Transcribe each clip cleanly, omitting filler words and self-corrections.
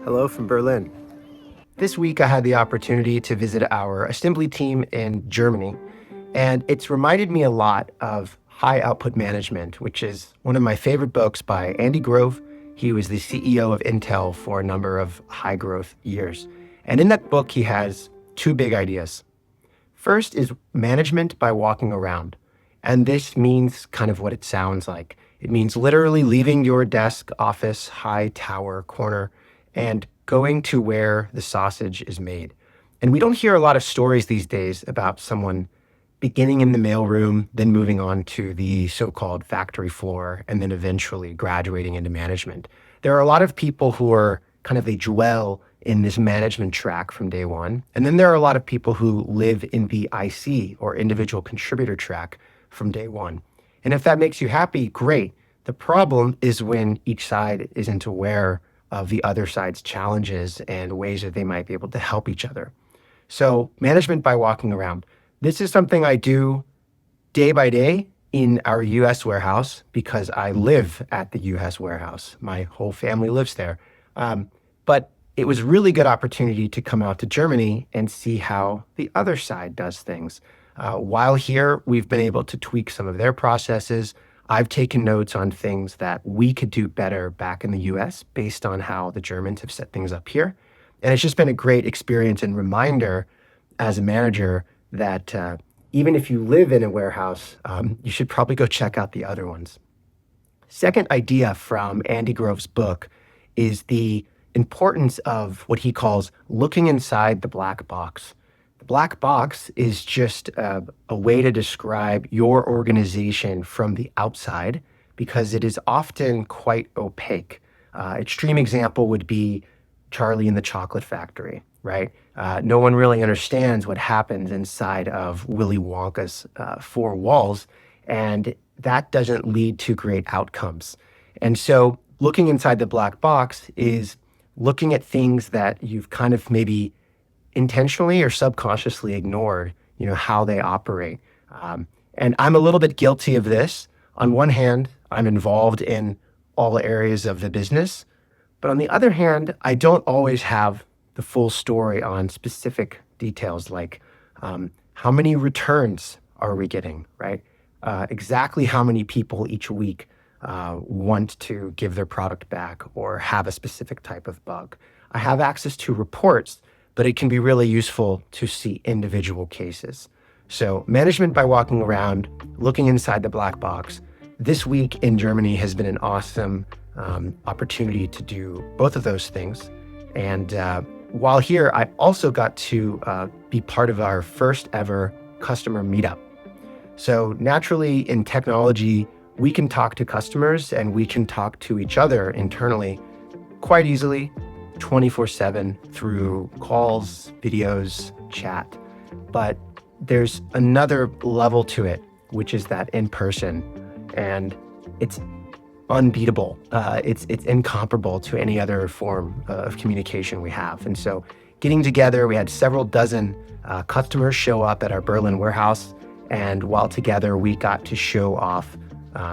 Hello from Berlin. This week I had the opportunity to visit our assembly team in Germany, and it's reminded me a lot of High Output Management, which is one of my favorite books by Andy Grove. He was the CEO of Intel for a number of high growth years. And in that book, he has two big ideas. First is management by walking around. And this means kind of what it sounds like. It means literally leaving your desk, office, high tower, corner, and going to where the sausage is made. And we don't hear a lot of stories these days about someone beginning in the mailroom, then moving on to the so-called factory floor, and then eventually graduating into management. There are a lot of people who are they dwell in this management track from day one. And then there are a lot of people who live in the IC or individual contributor track from day one. And if that makes you happy, great. The problem is when each side isn't aware of the other side's challenges and ways that they might be able to help each other. So management by walking around. This is something I do day by day in our US warehouse because I live at the US warehouse. My whole family lives there. But it was a really good opportunity to come out to Germany and see how the other side does things. While here, we've been able to tweak some of their processes. I've taken notes on things that we could do better back in the US based on how the Germans have set things up here. And it's just been a great experience and reminder as a manager that even if you live in a warehouse, you should probably go check out the other ones. Second idea from Andy Grove's book is the importance of what he calls looking inside the black box. The black box is just a way to describe your organization from the outside because it is often quite opaque. Extreme example would be Charlie and the Chocolate Factory, right? No one really understands what happens inside of Willy Wonka's four walls, and that doesn't lead to great outcomes. And so looking inside the black box is looking at things that you've kind of maybe intentionally or subconsciously ignored, how they operate. And I'm a little bit guilty of this. On one hand, I'm involved in all areas of the business. But on the other hand, I don't always have the full story on specific details like how many returns are we getting, right? Exactly how many people each week want to give their product back or have a specific type of bug. I have access to reports, but it can be really useful to see individual cases. So management by walking around, looking inside the black box. This week in Germany has been an awesome opportunity to do both of those things. And while here, I also got to be part of our first ever customer meetup. So naturally in technology, we can talk to customers and we can talk to each other internally quite easily, 24/7 through calls, videos, chat. But there's another level to it, which is that in person. And it's unbeatable. It's incomparable to any other form of communication we have. And so getting together, we had several dozen customers show up at our Berlin warehouse. And while together, we got to show off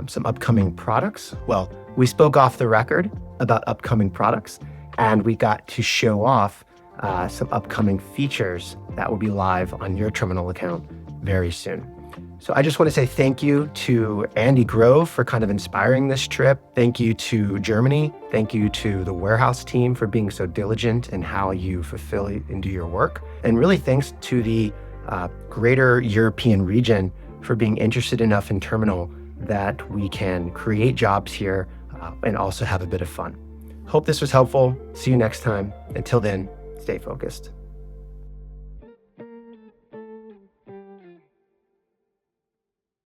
some upcoming products. Well, we spoke off the record about upcoming products, and we got to show off some upcoming features that will be live on your terminal account very soon. So I just want to say thank you to Andy Grove for kind of inspiring this trip. Thank you to Germany. Thank you to the warehouse team for being so diligent in how you fulfill and do your work. And really thanks to the greater European region for being interested enough in terminal that we can create jobs here and also have a bit of fun. Hope this was helpful. See you next time. Until then, stay focused.